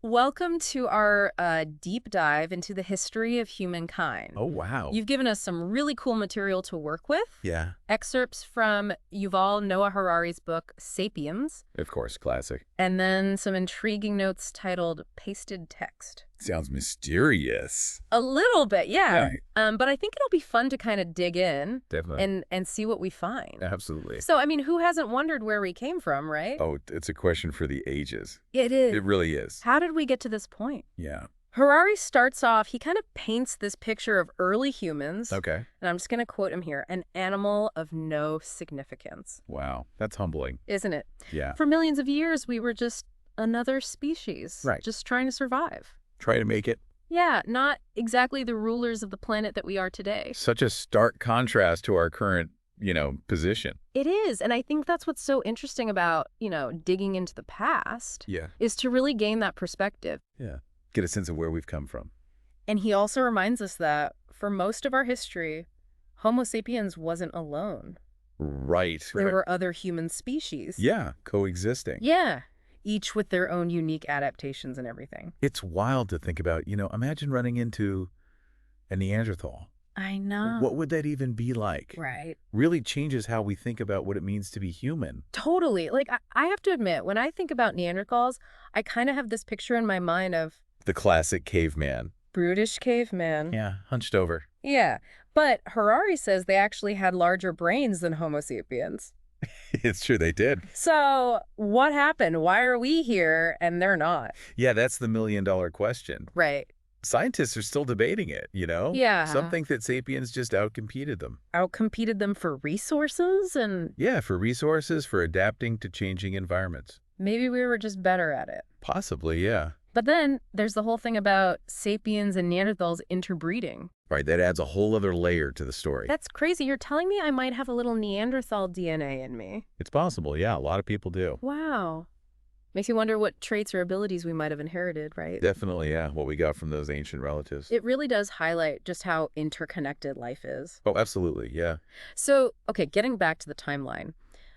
Welcome to our deep dive into the history of humankind. Oh, wow. You've given us some really cool material to work with. Yeah, Excerpts from Yuval Noah Harari's book, Sapiens, of course, classic. and then some intriguing notes titled Pasted Text. Sounds mysterious. A little bit, yeah. Right. But I think it'll be fun to kind of dig in Definitely. and see what we find. Absolutely. So, I mean, who hasn't wondered where we came from, right? Oh, it's a question for the ages. It is. It really is. How did we get to this point? Yeah. Harari starts off, he kind of paints this picture of early humans. Okay. And I'm just going to quote him here, an animal of no significance. Wow. That's humbling. Isn't it? Yeah. For millions of years, we were just another species. Right. Just trying to survive. Try to make it. Yeah, not exactly the rulers of the planet that we are today. Such a stark contrast to our current, position. It is. And I think that's what's so interesting about, digging into the past. Yeah. Is to really gain that perspective. Yeah. Get a sense of where we've come from. And he also reminds us that for most of our history, Homo sapiens wasn't alone. Right. There were other human species. Yeah. Coexisting. Yeah. Each with their own unique adaptations and everything. It's wild to think about, imagine running into a Neanderthal. I know. What would that even be like? Right. Really changes how we think about what it means to be human. Totally. Like, I have to admit, when I think about Neanderthals, I kind of have this picture in my mind of The classic caveman. brutish caveman. Yeah, hunched over. Yeah. But Harari says they actually had larger brains than Homo sapiens. It's true, they did. So what happened? Why are we here and they're not? Yeah, that's the million-dollar question. Right. Scientists are still debating it, Yeah. Some think that sapiens just outcompeted them. Outcompeted them for resources and Yeah, for resources, for adapting to changing environments. maybe we were just better at it. Possibly, yeah. But then there's the whole thing about sapiens and Neanderthals interbreeding. Right, that adds a whole other layer to the story. That's crazy. You're telling me I might have a little Neanderthal DNA in me. It's possible, yeah, a lot of people do. Wow. Makes you wonder what traits or abilities we might have inherited, right? Definitely, yeah, what we got from those ancient relatives. It really does highlight just how interconnected life is. Oh, absolutely, yeah. So, okay, getting back to the timeline.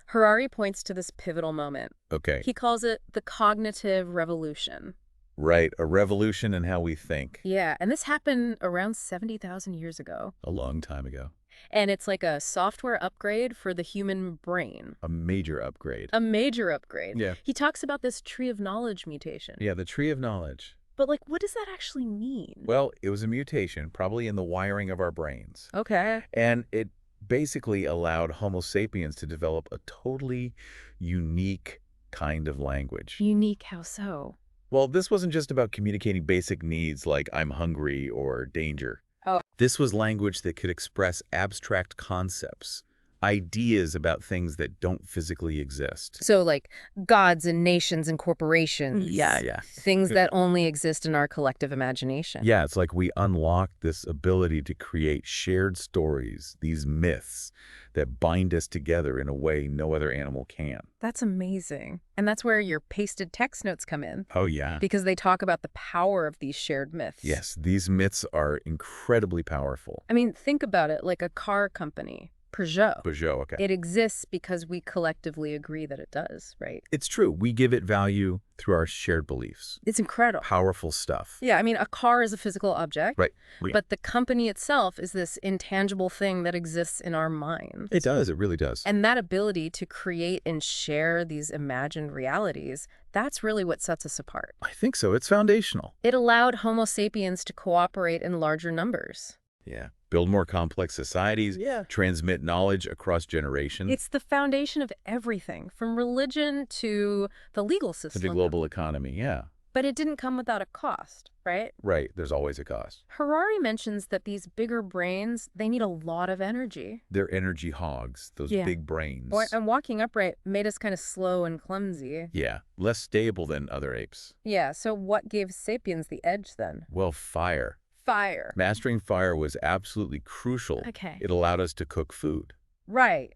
Harari points to this pivotal moment. Okay, He calls it the cognitive revolution. right, a revolution in how we think. Yeah, and this happened around 70,000 years ago. A long time ago. And it's like a software upgrade for the human brain. A major upgrade. A major upgrade. Yeah. He talks about this tree of knowledge mutation. Yeah, the tree of knowledge. But, like, what does that actually mean? Well, it was a mutation, probably in the wiring of our brains. Okay. And it basically allowed Homo sapiens to develop a totally unique kind of language. Unique, how so? Well, this wasn't just about communicating basic needs like I'm hungry or danger. Oh. This was language that could express abstract concepts, ideas about things that don't physically exist. So, like, gods and nations and corporations. Yeah. Things that only exist in our collective imagination. Yeah, it's like we unlocked this ability to create shared stories, these myths that bind us together in a way no other animal can. That's amazing. And that's where your pasted text notes come in. Oh, yeah. Because they talk about the power of these shared myths. Yes, these myths are incredibly powerful. I mean, think about it like a car company. Peugeot. Peugeot, okay. It exists because we collectively agree that it does, right? It's true. We give it value through our shared beliefs. It's incredible. Powerful stuff. Yeah, I mean, a car is a physical object. Right. But the company itself is this intangible thing that exists in our minds. It does. It really does. And that ability to create and share these imagined realities, that's really what sets us apart. I think so. It's foundational. It allowed Homo sapiens to cooperate in larger numbers. Yeah. Build more complex societies. Yeah. Transmit knowledge across generations. It's the foundation of everything, from religion to the legal To the system. global economy, yeah. But it didn't come without a cost, right? Right. There's always a cost. Harari mentions that these bigger brains, they need a lot of energy. They're energy hogs, those Yeah. big brains. And walking upright made us kind of slow and clumsy. Yeah. Less stable than other apes. Yeah, so what gave sapiens the edge then? Well, fire. Fire. Mastering fire was absolutely crucial. Okay. It allowed us to cook food, Right.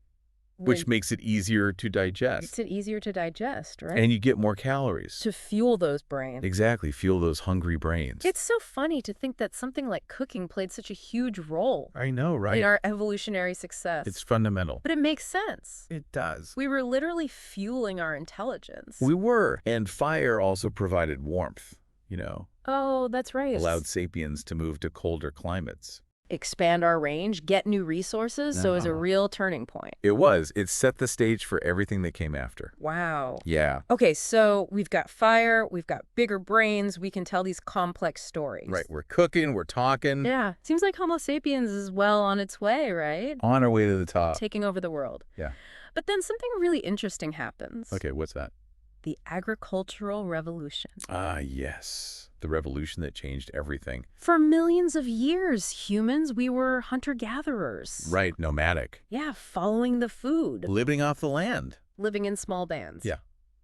which makes it easier to makes digest. it easier to digest, right? And you get more calories. To fuel those brains. Exactly. Fuel those hungry brains. It's so funny to think that something like cooking played such a huge role I know, right? in our evolutionary success. It's fundamental. But it makes sense. It does. We were literally fueling our intelligence. We were. And fire also provided warmth. Oh, that's right. allowed sapiens to move to colder climates. Expand our range, get new resources, so it was a real turning point. It was. It set the stage for everything that came after. Wow. Yeah. Okay, so we've got fire, we've got bigger brains, we can tell these complex stories. Right. We're cooking, we're talking. Yeah. Seems like Homo sapiens is well on its way, right? On our way to the top. Taking over the world. Yeah. But then something really interesting happens. Okay, what's that? The agricultural revolution. Ah, yes. The revolution that changed everything. For millions of years, humans, we were hunter-gatherers. Right, nomadic. Yeah, following the food. Living off the land. Living in small bands. Yeah.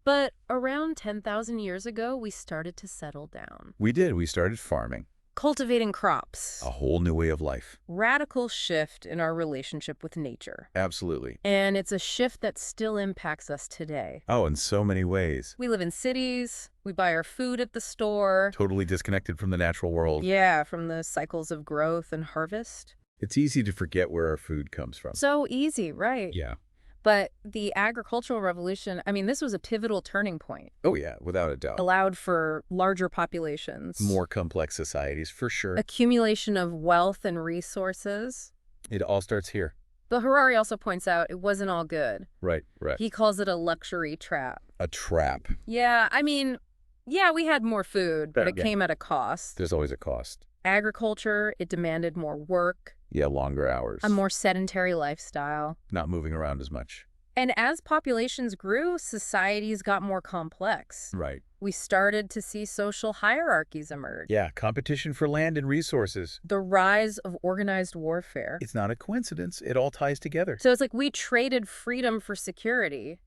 But around 10,000 years ago, we started to settle down. We did. We started farming. Cultivating crops. A whole new way of life. Radical shift in our relationship with nature. Absolutely. And it's a shift that still impacts us today. Oh, in so many ways. We live in cities, we buy our food at the store. Totally disconnected from the natural world. Yeah, from the cycles of growth and harvest. It's easy to forget where our food comes from. So easy, right? Yeah. But the agricultural revolution, I mean, this was a pivotal turning point. Oh, yeah, without a doubt. Allowed for larger populations. More complex societies, for sure. Accumulation of wealth and resources. It all starts here. But Harari also points out it wasn't all good. Right, right. He calls it a luxury trap. A trap. Yeah, I mean, yeah, we had more food, but it Yeah. came at a cost. There's always a cost. Agriculture, it demanded more work, Yeah, longer hours. a more sedentary lifestyle. Not moving around as much. And as populations grew, societies got more complex. Right. We started to see social hierarchies emerge. Yeah, competition for land and resources. The rise of organized warfare. It's not a coincidence. It all ties together. So it's like we traded freedom for security,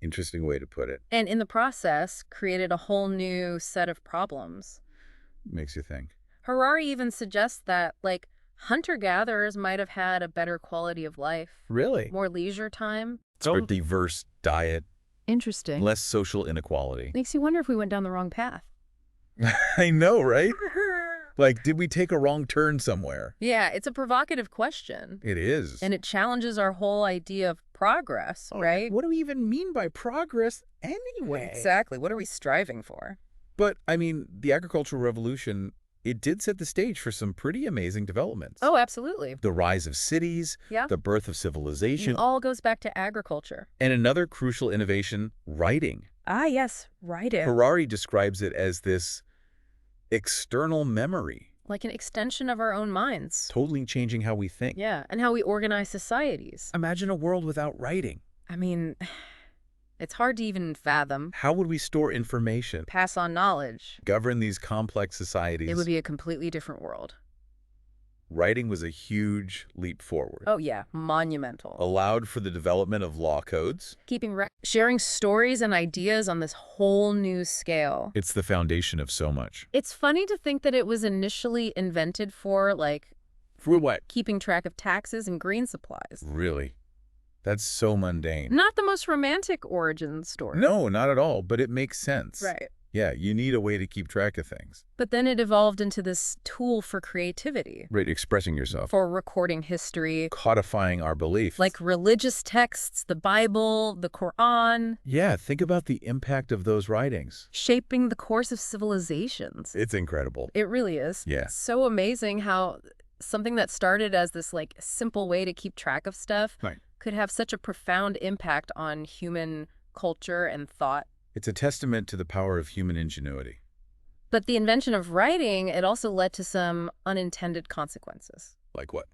Interesting way to put it. and in the process, created a whole new set of problems. Makes you think. Harari even suggests that, like, hunter-gatherers might have had a better quality of life, Really? more leisure time. A diverse diet, Interesting. less social inequality. Makes you wonder if we went down the wrong path. I know, right? Like, did we take a wrong turn somewhere? Yeah, it's a provocative question. It is. And it challenges our whole idea of progress, right? What do we even mean by progress anyway? Exactly. What are we striving for? But, I mean, the agricultural revolution, it did set the stage for some pretty amazing developments. Oh, absolutely. The rise of cities, Yeah. the birth of civilization, It all goes back to agriculture. and another crucial innovation, writing. Ah, yes, writing. Harari describes it as this external memory, Like an extension of our own minds. totally changing how we think. Yeah, and how we organize societies. Imagine a world without writing. I mean, it's hard to even fathom. How would we store information, Pass on knowledge. govern these complex societies? It would be a completely different world. Writing was a huge leap forward. Oh, yeah, monumental. Allowed for the development of law codes. Sharing stories and ideas on this whole new scale. It's the foundation of so much. It's funny to think that it was initially invented for, like, For what? keeping track of taxes and grain supplies. Really? That's so mundane. Not the most romantic origin story. No, not at all, but it makes sense. Right. Yeah, you need a way to keep track of things. But then it evolved into this tool for creativity, Right, expressing yourself. for recording history, Codifying our beliefs. like religious texts, the Bible, the Quran, Yeah, think about the impact of those writings. shaping the course of civilizations. It's incredible. It really is. Yeah. It's so amazing how something that started as this, like, simple way to keep track of stuff Right. could have such a profound impact on human culture and thought. It's a testament to the power of human ingenuity. But the invention of writing, it also led to some unintended consequences. Like what?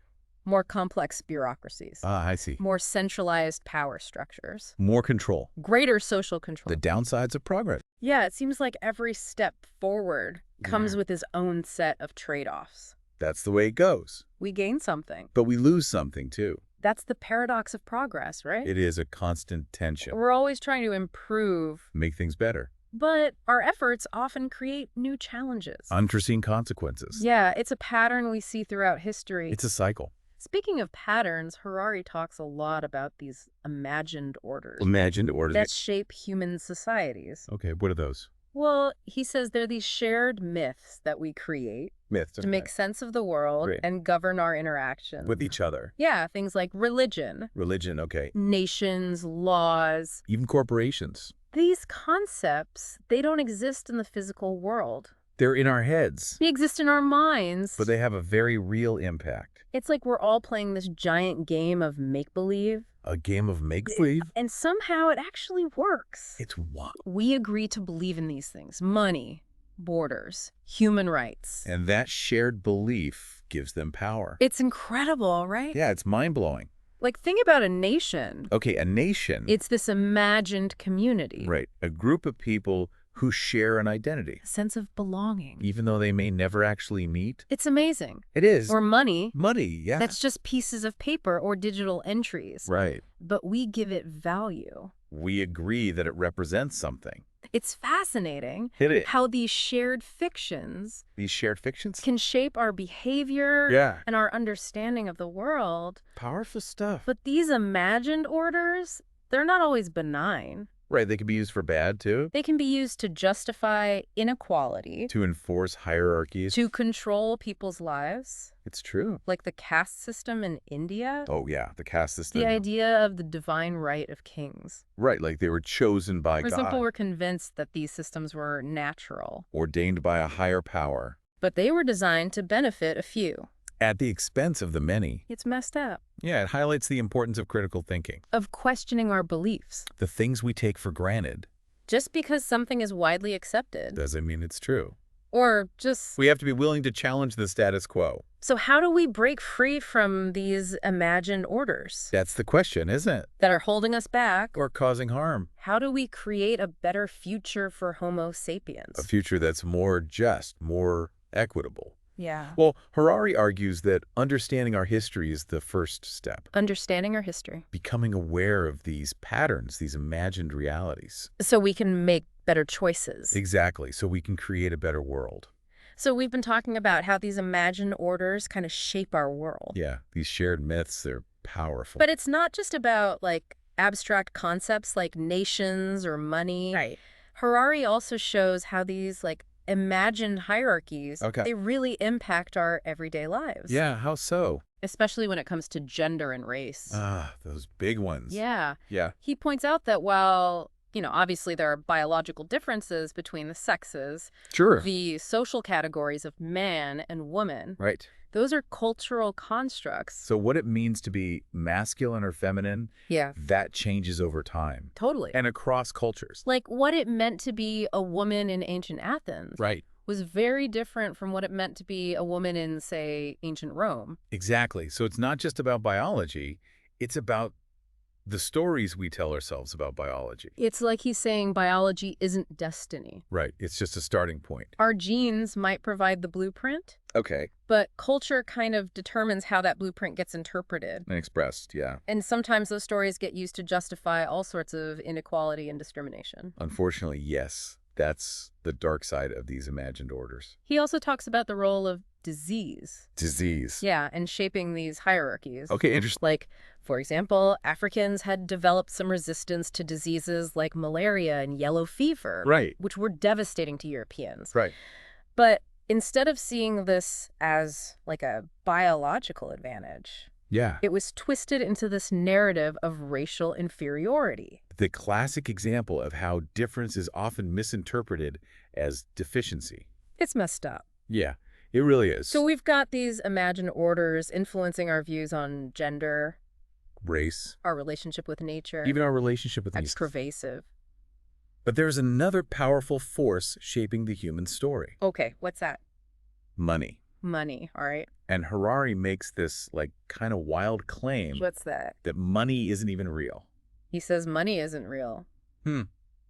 More complex bureaucracies. Ah, I see. More centralized power structures. More control. Greater social control. The downsides of progress. Yeah, it seems like every step forward comes with its own set of trade-offs. That's the way it goes. We gain something. But we lose something, too. That's the paradox of progress, right? It is a constant tension. We're always trying to improve, Make things better. but our efforts often create new challenges. Unforeseen consequences. Yeah, it's a pattern we see throughout history. It's a cycle. Speaking of patterns, Harari talks a lot about these imagined orders Imagined orders. that shape human societies. Okay, what are those? Well, he says they're these shared myths that we create Myths. to make sense of the world Great. and govern our interactions. With each other. Yeah, things like religion, Religion, okay. nations, laws. Even corporations. These concepts, they don't exist in the physical world. They're in our heads, They exist in our minds. but they have a very real impact. It's like we're all playing this giant game of make-believe. A game of make-believe? And somehow it actually works. It's what? We agree to believe in these things. Money, borders, human rights. And that shared belief gives them power. It's incredible, right? Yeah, it's mind-blowing. Like, think about a nation. Okay, a nation. It's this imagined community. Right, a group of people who share an identity, A sense of belonging. even though they may never actually meet. It's amazing. It is. Or money. Money, yeah. That's just pieces of paper or digital entries. Right. But we give it value. We agree that it represents something. It's fascinating Hit it. how these shared fictions These shared fictions? can shape our behavior Yeah. and our understanding of the world. Powerful stuff. But these imagined orders, they're not always benign. Right, they can be used for bad, too. They can be used to justify inequality, To enforce hierarchies. to control people's lives, It's true. like the caste system in India. Oh, yeah, the caste system. The idea of the divine right of kings. Right, like they were chosen by For God. example, we're convinced that these systems were natural, Ordained by a higher power. but they were designed to benefit a few. At the expense of the many. It's messed up. Yeah, it highlights the importance of critical thinking. Of questioning our beliefs. The things we take for granted Just because something is widely accepted. doesn't mean it's true. Or just... We have to be willing to challenge the status quo. So how do we break free from these imagined orders That's the question, isn't it? that are holding us back? Or causing harm. How do we create a better future for Homo sapiens? A future that's more just, more equitable. Yeah. Well, Harari argues that understanding our history is the first step. Understanding our history. Becoming aware of these patterns, these imagined realities. So we can make better choices. Exactly, so we can create a better world. So we've been talking about how these imagined orders kind of shape our world. Yeah, these shared myths, they're powerful. But it's not just about, like, abstract concepts like nations or money. Right. Harari Harari also shows how these, like, imagined hierarchies, they really impact our everyday lives. Yeah, how so? Especially when it comes to gender and race. Ah, those big ones. Yeah. Yeah. He points out that while, obviously there are biological differences between the sexes, Sure. the social categories of man and woman, Right. those are cultural constructs. So what it means to be masculine or feminine, Yeah. that changes over time. Totally. And across cultures. Like what it meant to be a woman in ancient Athens Right. was very different from what it meant to be a woman in, say, ancient Rome. Exactly. So it's not just about biology, it's about the stories we tell ourselves about biology. It's like he's saying biology isn't destiny. Right. It's just a starting point. Our genes might provide the blueprint, Okay. but culture kind of determines how that blueprint gets interpreted. And expressed, yeah. And sometimes those stories get used to justify all sorts of inequality and discrimination. Unfortunately, yes. That's the dark side of these imagined orders. He also talks about the role of disease. Disease. Yeah, and shaping these hierarchies. Okay, interesting. Like, for example, Africans had developed some resistance to diseases like malaria and yellow fever, Right. which were devastating to Europeans. Right. But instead of seeing this as like a biological advantage, Yeah. it was twisted into this narrative of racial inferiority. The classic example of how difference is often misinterpreted as deficiency. It's messed up. Yeah, it really is. So we've got these imagined orders influencing our views on gender, race, our relationship with nature. even our relationship with That's these. pervasive. But there's another powerful force shaping the human story. Okay, what's that? Money. Money, all right. And Harari makes this, like, kind of wild claim What's that? that money isn't even real. He says money isn't real.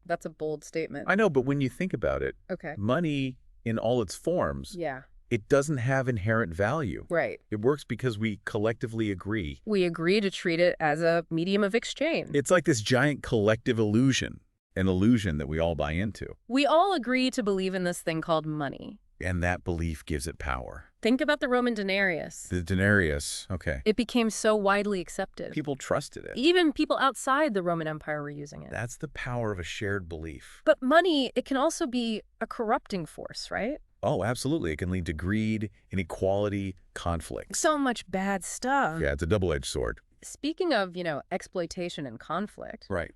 That's a bold statement. I know, but when you think about it, Okay. money in all its forms, Yeah, it doesn't have inherent value. right. It works because we collectively agree. We agree to treat it as a medium of exchange. It's like this giant collective illusion, an illusion that we all buy into. We all agree to believe in this thing called money. And that belief gives it power. Think about the Roman denarius. The denarius, okay. It became so widely accepted. People trusted it. Even people outside the Roman Empire were using it. That's the power of a shared belief. But money, it can also be a corrupting force, right? Oh, absolutely. It can lead to greed, inequality, conflict. So much bad stuff. Yeah, it's a double-edged sword. Speaking of, exploitation and conflict, Right.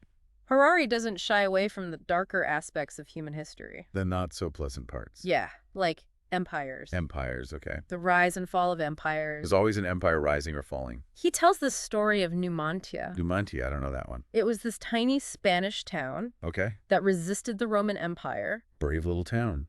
Harari doesn't shy away from the darker aspects of human history. The not-so-pleasant parts. Yeah. Like empires. Empires, okay. The rise and fall of empires. There's always an empire rising or falling. He tells the story of Numantia. Numantia, I don't know that one. It was this tiny Spanish town that resisted the Roman Empire. Brave little town.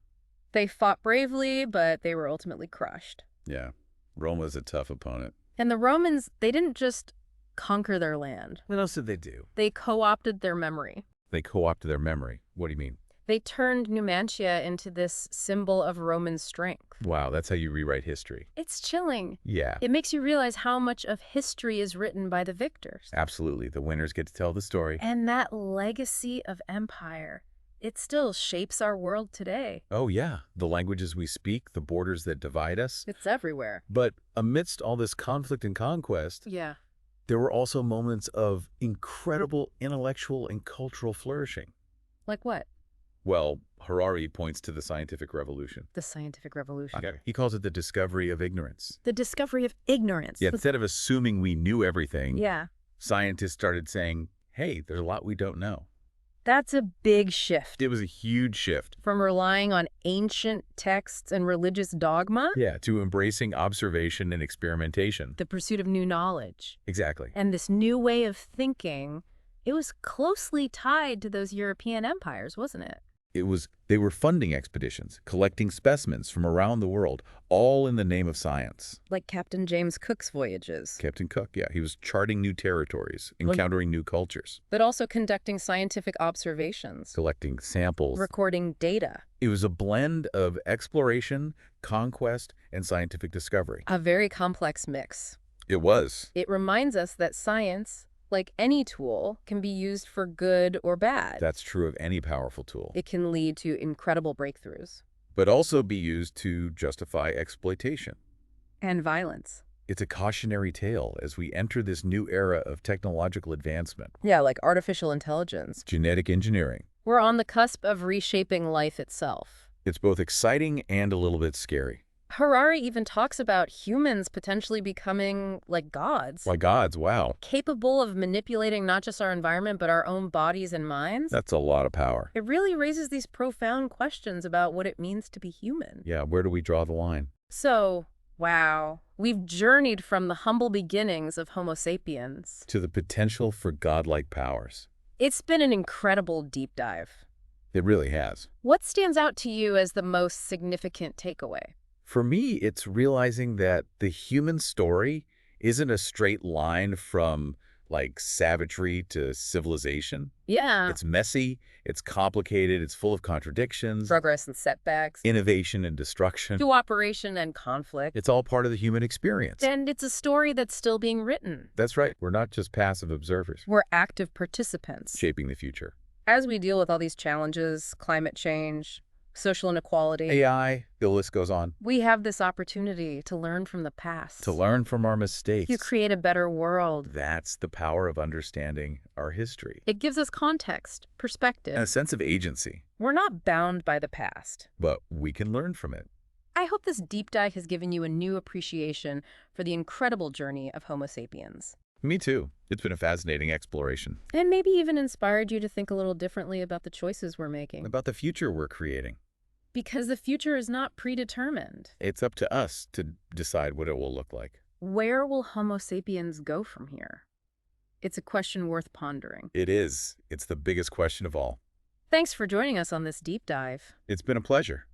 They fought bravely, but they were ultimately crushed. Yeah, Rome was a tough opponent. And the Romans, they didn't just conquer their land. What else did they do? They co-opted their memory. They co-opted their memory. What do you mean? They turned Numantia into this symbol of Roman strength. Wow, that's how you rewrite history. It's chilling. Yeah. It makes you realize how much of history is written by the victors. Absolutely. The winners get to tell the story. And that legacy of empire, it still shapes our world today. Oh, yeah. The languages we speak, the borders that divide us. It's everywhere. But amidst all this conflict and conquest, there were also moments of incredible intellectual and cultural flourishing. Like what? Well, Harari points to the scientific revolution. The scientific revolution. Okay. He calls it the discovery of ignorance. The discovery of ignorance. Yeah, instead of assuming we knew everything, scientists started saying, hey, there's a lot we don't know. That's a big shift. It was a huge shift. From relying on ancient texts and religious dogma? Yeah, to embracing observation and experimentation. The pursuit of new knowledge. Exactly. And this new way of thinking, it was closely tied to those European empires, wasn't it? They were funding expeditions, collecting specimens from around the world, all in the name of science. Like Captain James Cook's voyages. Captain Cook, yeah. He was charting new territories, encountering new cultures. But also conducting scientific observations. Collecting samples. Recording data. It was a blend of exploration, conquest, and scientific discovery. A very complex mix. It was. It reminds us that science, like any tool, can be used for good or bad. That's true of any powerful tool. It can lead to incredible breakthroughs. But also be used to justify exploitation. And violence. It's a cautionary tale as we enter this new era of technological advancement. Yeah, like artificial intelligence. Genetic engineering. We're on the cusp of reshaping life itself. It's both exciting and a little bit scary. Harari even talks about humans potentially becoming like gods. Like gods, wow. Capable of manipulating not just our environment, but our own bodies and minds. That's a lot of power. It really raises these profound questions about what it means to be human. Yeah, where do we draw the line? So, wow, we've journeyed from the humble beginnings of Homo sapiens to the potential for godlike powers. It's been an incredible deep dive. It really has. What stands out to you as the most significant takeaway? For me, it's realizing that the human story isn't a straight line from, like, savagery to civilization. Yeah. It's messy, it's complicated, it's full of contradictions. Progress and setbacks. Innovation and destruction. Cooperation and conflict. It's all part of the human experience. And it's a story that's still being written. That's right. We're not just passive observers. We're active participants. Shaping the future. As we deal with all these challenges, climate change, social inequality, AI, the list goes on. We have this opportunity to learn from the past. To learn from our mistakes. To create a better world. That's the power of understanding our history. It gives us context, perspective. And a sense of agency. We're not bound by the past. But we can learn from it. I hope this deep dive has given you a new appreciation for the incredible journey of Homo sapiens. Me too. It's been a fascinating exploration. And maybe even inspired you to think a little differently about the choices we're making. About the future we're creating. Because the future is not predetermined. It's up to us to decide what it will look like. Where will Homo sapiens go from here? It's a question worth pondering. It is. It's the biggest question of all. Thanks for joining us on this deep dive. It's been a pleasure.